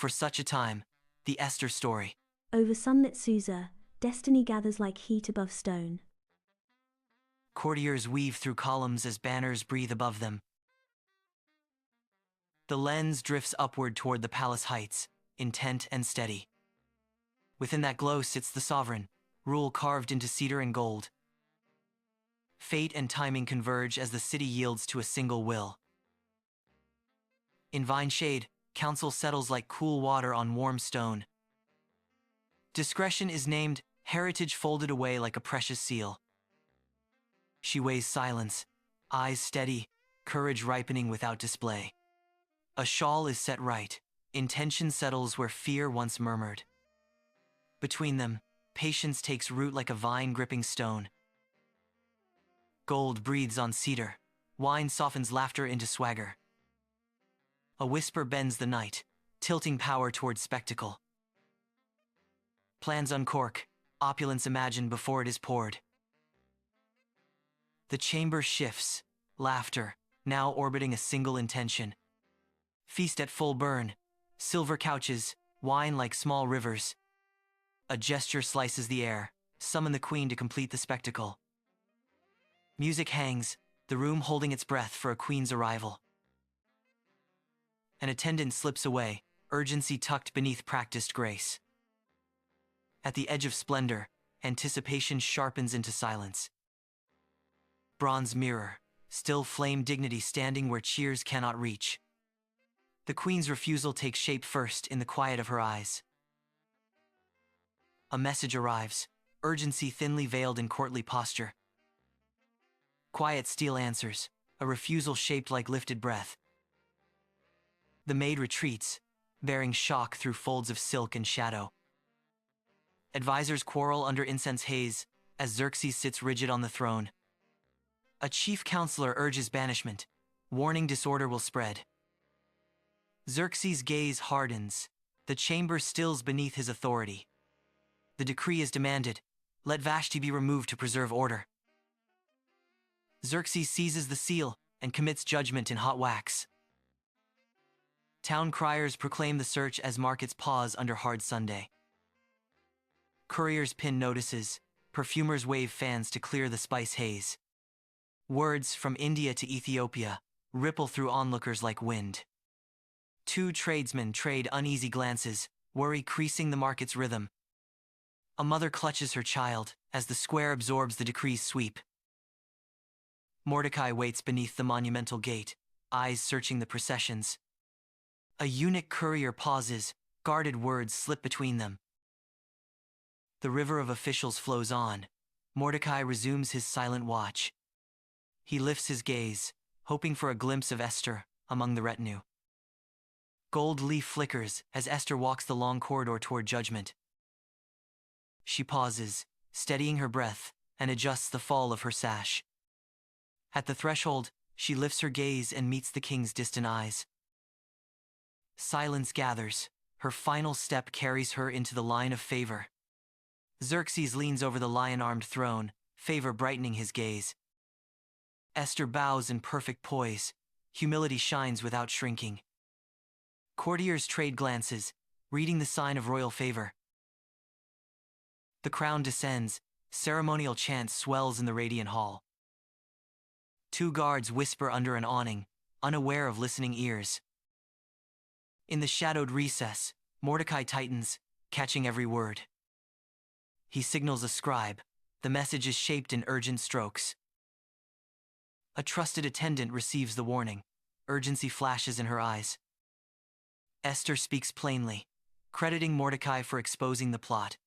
For such a time, the Esther story. Over sunlit Susa, destiny gathers like heat above stone. Courtiers weave through columns as banners breathe above them. The lens drifts upward toward the palace heights, intent and steady. Within that glow sits the sovereign, rule carved into cedar and gold. Fate and timing converge as the city yields to a single will. In vine shade, counsel settles like cool water on warm stone. Discretion is named, heritage folded away like a precious seal. She weighs silence, eyes steady, courage ripening without display. A shawl is set right, intention settles where fear once murmured. Between them, patience takes root like a vine gripping stone. Gold breathes on cedar, wine softens laughter into swagger. A whisper bends the night, tilting power toward spectacle. Plans uncork, opulence imagined before it is poured. The chamber shifts, laughter, now orbiting a single intention. Feast at full burn, silver couches, wine like small rivers. A gesture slices the air, summon the queen to complete the spectacle. Music hangs, the room holding its breath for a queen's arrival. An attendant slips away, urgency tucked beneath practiced grace. At the edge of splendor, anticipation sharpens into silence. Bronze mirror, still flame dignity standing where cheers cannot reach. The queen's refusal takes shape first in the quiet of her eyes. A message arrives, urgency thinly veiled in courtly posture. Quiet steel answers, a refusal shaped like lifted breath. The maid retreats, bearing shock through folds of silk and shadow. Advisors quarrel under incense haze, as Xerxes sits rigid on the throne. A chief counselor urges banishment, warning disorder will spread. Xerxes' gaze hardens, the chamber stills beneath his authority. The decree is demanded, let Vashti be removed to preserve order. Xerxes seizes the seal and commits judgment in hot wax. Town criers proclaim the search as markets pause under hard Sunday. Couriers pin notices, perfumers wave fans to clear the spice haze. Words from India to Ethiopia ripple through onlookers like wind. Two tradesmen trade uneasy glances, worry creasing the market's rhythm. A mother clutches her child as the square absorbs the decree's sweep. Mordecai waits beneath the monumental gate, eyes searching the processions. A eunuch courier pauses, guarded words slip between them. The river of officials flows on. Mordecai resumes his silent watch. He lifts his gaze, hoping for a glimpse of Esther among the retinue. Gold leaf flickers as Esther walks the long corridor toward judgment. She pauses, steadying her breath, and adjusts the fall of her sash. At the threshold, she lifts her gaze and meets the king's distant eyes. Silence gathers, her final step carries her into the line of favor. Xerxes leans over the lion-armed throne, favor brightening his gaze. Esther bows in perfect poise, humility shines without shrinking. Courtiers trade glances, reading the sign of royal favor. The crown descends, ceremonial chant swells in the radiant hall. Two guards whisper under an awning, unaware of listening ears. In the shadowed recess, Mordecai tightens, catching every word. He signals a scribe, the message is shaped in urgent strokes. A trusted attendant receives the warning, urgency flashes in her eyes. Esther speaks plainly, crediting Mordecai for exposing the plot.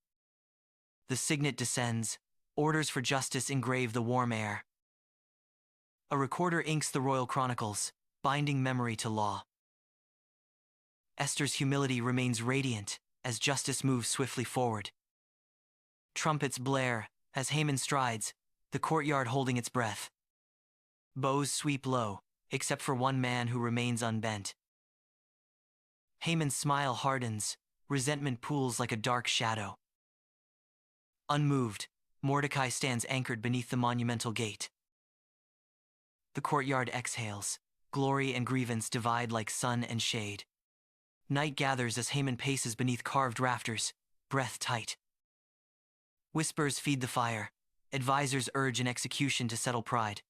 The signet descends, orders for justice engrave the warm air. A recorder inks the royal chronicles, binding memory to law. Esther's humility remains radiant as justice moves swiftly forward. Trumpets blare as Haman strides, the courtyard holding its breath. Bows sweep low, except for one man who remains unbent. Haman's smile hardens, resentment pools like a dark shadow. Unmoved, Mordecai stands anchored beneath the monumental gate. The courtyard exhales, glory and grievance divide like sun and shade. Night gathers as Haman paces beneath carved rafters, breath tight. Whispers feed the fire. Advisors urge an execution to settle pride.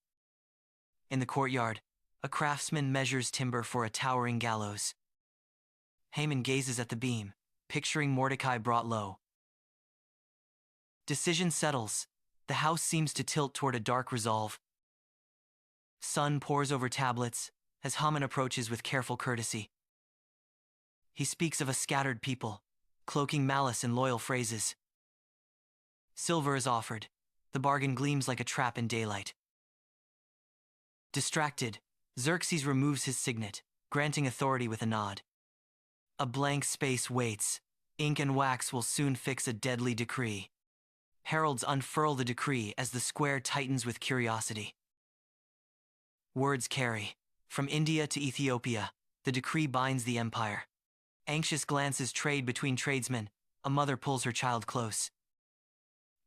In the courtyard, a craftsman measures timber for a towering gallows. Haman gazes at the beam, picturing Mordecai brought low. Decision settles. The house seems to tilt toward a dark resolve. Sun pours over tablets as Haman approaches with careful courtesy. He speaks of a scattered people, cloaking malice in loyal phrases. Silver is offered. The bargain gleams like a trap in daylight. Distracted, Xerxes removes his signet, granting authority with a nod. A blank space waits. Ink and wax will soon fix a deadly decree. Heralds unfurl the decree as the square tightens with curiosity. Words carry. From India to Ethiopia, the decree binds the empire. Anxious glances trade between tradesmen. A mother pulls her child close.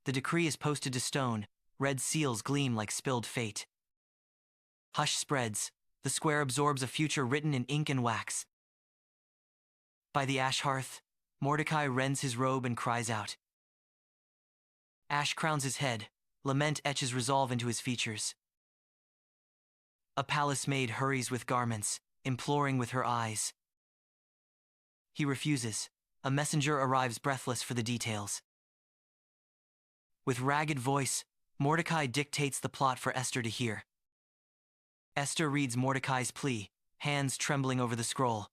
The decree is posted to stone. Red seals gleam like spilled fate. Hush spreads. The square absorbs a future written in ink and wax. By the ash hearth, Mordecai rends his robe and cries out. Ash crowns his head. Lament etches resolve into his features. A palace maid hurries with garments, imploring with her eyes. He refuses. A messenger arrives breathless for the details. With ragged voice, Mordecai dictates the plot for Esther to hear. Esther reads Mordecai's plea, hands trembling over the scroll.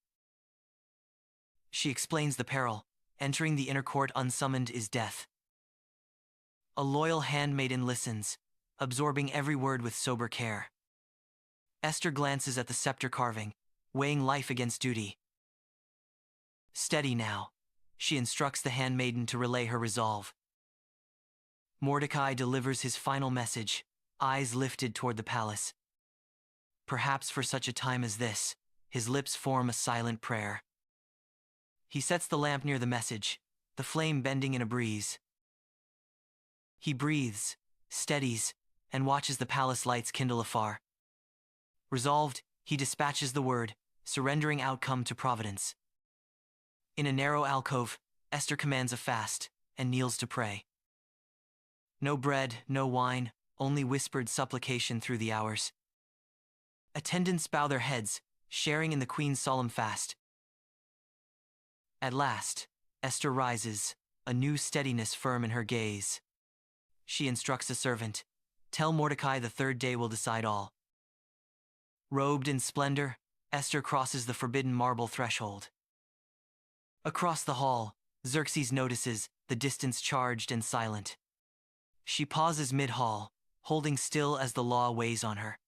She explains the peril. Entering the inner court unsummoned is death. A loyal handmaiden listens, absorbing every word with sober care. Esther glances at the scepter carving, weighing life against duty. Steady now, she instructs the handmaiden to relay her resolve. Mordecai delivers his final message, eyes lifted toward the palace. Perhaps for such a time as this, his lips form a silent prayer. He sets the lamp near the message, the flame bending in a breeze. He breathes, steadies, and watches the palace lights kindle afar. Resolved, he dispatches the word, surrendering outcome to providence. In a narrow alcove, Esther commands a fast and kneels to pray. No bread, no wine, only whispered supplication through the hours. Attendants bow their heads, sharing in the queen's solemn fast. At last, Esther rises, a new steadiness firm in her gaze. She instructs a servant, "Tell Mordecai the third day will decide all." Robed in splendor, Esther crosses the forbidden marble threshold. Across the hall, Xerxes notices, the distance charged and silent. She pauses mid-hall, holding still as the law weighs on her.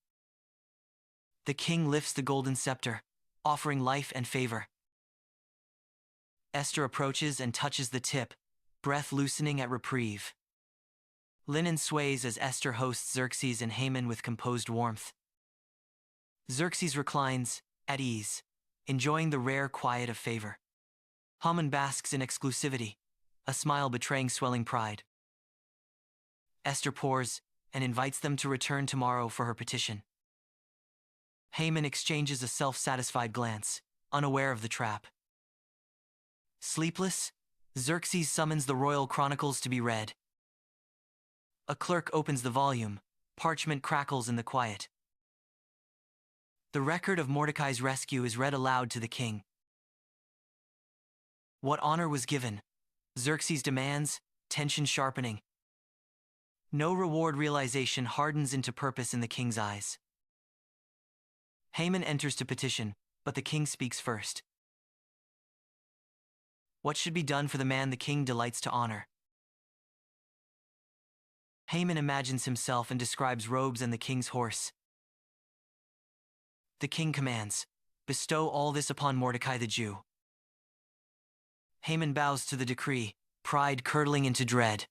The king lifts the golden scepter, offering life and favor. Esther approaches and touches the tip, breath loosening at reprieve. Linen sways as Esther hosts Xerxes and Haman with composed warmth. Xerxes reclines, at ease, enjoying the rare quiet of favor. Haman basks in exclusivity, a smile betraying swelling pride. Esther pours and invites them to return tomorrow for her petition. Haman exchanges a self-satisfied glance, unaware of the trap. Sleepless, Xerxes summons the royal chronicles to be read. A clerk opens the volume, parchment crackles in the quiet. The record of Mordecai's rescue is read aloud to the king. What honor was given? Xerxes demands, tension sharpening. No reward realization hardens into purpose in the king's eyes. Haman enters to petition, but the king speaks first. What should be done for the man the king delights to honor? Haman imagines himself and describes robes and the king's horse. The king commands, bestow all this upon Mordecai the Jew. Haman bows to the decree, pride curdling into dread.